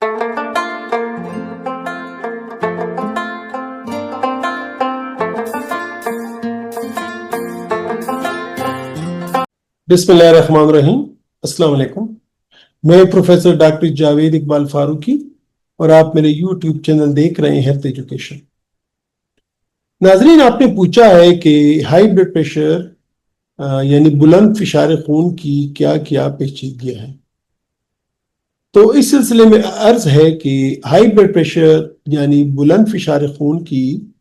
बिस्मिल्लाहिर्रहमानिर्रहीम। अस्सलाम वालेकुम। मैं प्रोफेसर डॉक्टर जावेद इकबाल फारूकी और आप मेरे यूट्यूब चैनल देख रहे हैं हेल्थ एजुकेशन। नाजरीन, आपने पूछा है कि हाई ब्लड प्रेशर यानी बुलंद फिशार खून की क्या क्या पेचीदगियां हैं। तो इस सिलसिले में अर्ज है कि हाई ब्लड प्रेशर यानी बुलंद फिशार खून की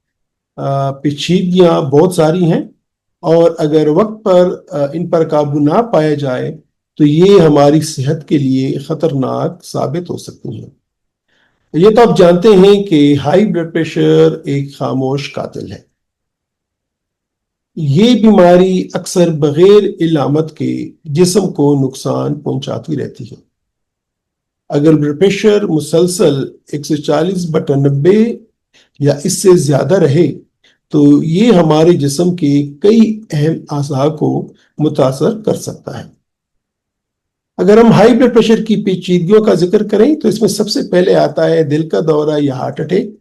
पेचीदगियां बहुत सारी हैं और अगर वक्त पर इन पर काबू ना पाया जाए तो ये हमारी सेहत के लिए खतरनाक साबित हो सकती हैं। ये तो आप जानते हैं कि हाई ब्लड प्रेशर एक खामोश कातिल है। ये बीमारी अक्सर बगैर इलामत के जिस्म को नुकसान पहुंचाती रहती है। अगर ब्लड प्रेशर मुसलसल 140/90 या इससे ज्यादा रहे तो ये हमारे जिस्म के कई अहम आज़ा को मुतासर कर सकता है। अगर हम हाई ब्लड प्रेशर की पेचीदगियों का जिक्र करें तो इसमें सबसे पहले आता है दिल का दौरा या हार्ट अटैक।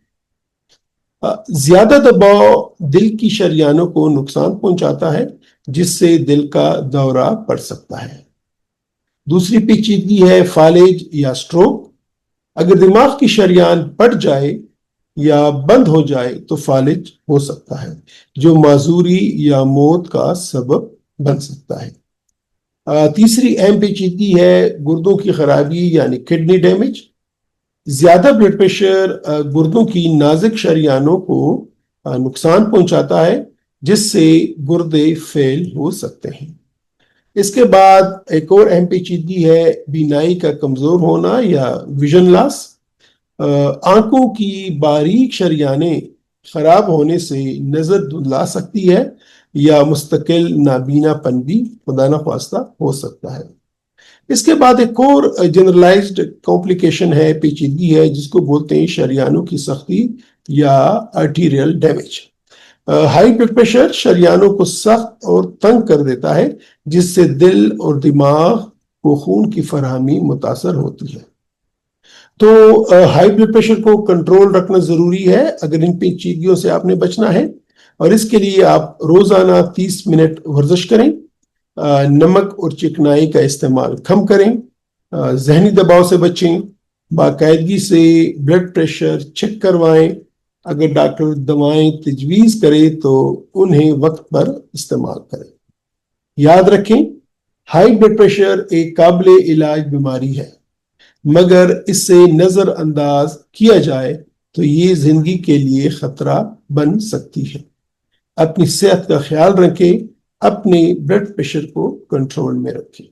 ज्यादा दबाव दिल की शरियानों को नुकसान पहुंचाता है जिससे दिल का दौरा पड़ सकता है। दूसरी पेचीदगी है फालेज या स्ट्रोक। अगर दिमाग की शरियान फट जाए या बंद हो जाए तो फालिज हो सकता है जो माजूरी या मौत का सबब बन सकता है। तीसरी अहम पेचीदगी है गुर्दों की खराबी यानी किडनी डैमेज। ज्यादा ब्लड प्रेशर गुर्दों की नाजुक शरियानों को नुकसान पहुंचाता है जिससे गुर्दे फेल हो सकते हैं। इसके बाद एक और अहम पेचीदगी है बीनाई का कमजोर होना या विजन लॉस। आंखों की बारीक शरियानें खराब होने से नजर धुंधला सकती है या मुस्तकिल नाबीनापन भी खुदा न ख्वास्ता हो सकता है। इसके बाद एक और जनरलाइज्ड कॉम्प्लिकेशन है, पेचीदगी है जिसको बोलते हैं शरियानों की सख्ती या arterial damage. High blood pressure शरियानों को सख्त और तंग कर देता है जिससे दिल और दिमाग को खून की फराहमी मुतासर होती है। तो हाई ब्लड प्रेशर को कंट्रोल रखना जरूरी है अगर इन पेचीदगियों से आपने बचना है, और इसके लिए आप रोजाना 30 मिनट वर्जिश करें, नमक और चिकनाई का इस्तेमाल कम करें, जहनी दबाव से बचें, बाकायदगी से ब्लड प्रेशर चेक करवाएं, अगर डॉक्टर दवाएं तजवीज़ करे तो उन्हें वक्त पर इस्तेमाल करें। याद रखें, हाई ब्लड प्रेशर एक काबिल इलाज बीमारी है मगर इससे नजरअंदाज किया जाए तो ये जिंदगी के लिए खतरा बन सकती है। अपनी सेहत का ख्याल रखें, अपने ब्लड प्रेशर को कंट्रोल में रखें।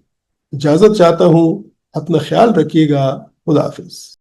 इजाजत चाहता हूं, अपना ख्याल रखिएगा। खुदा हाफिज।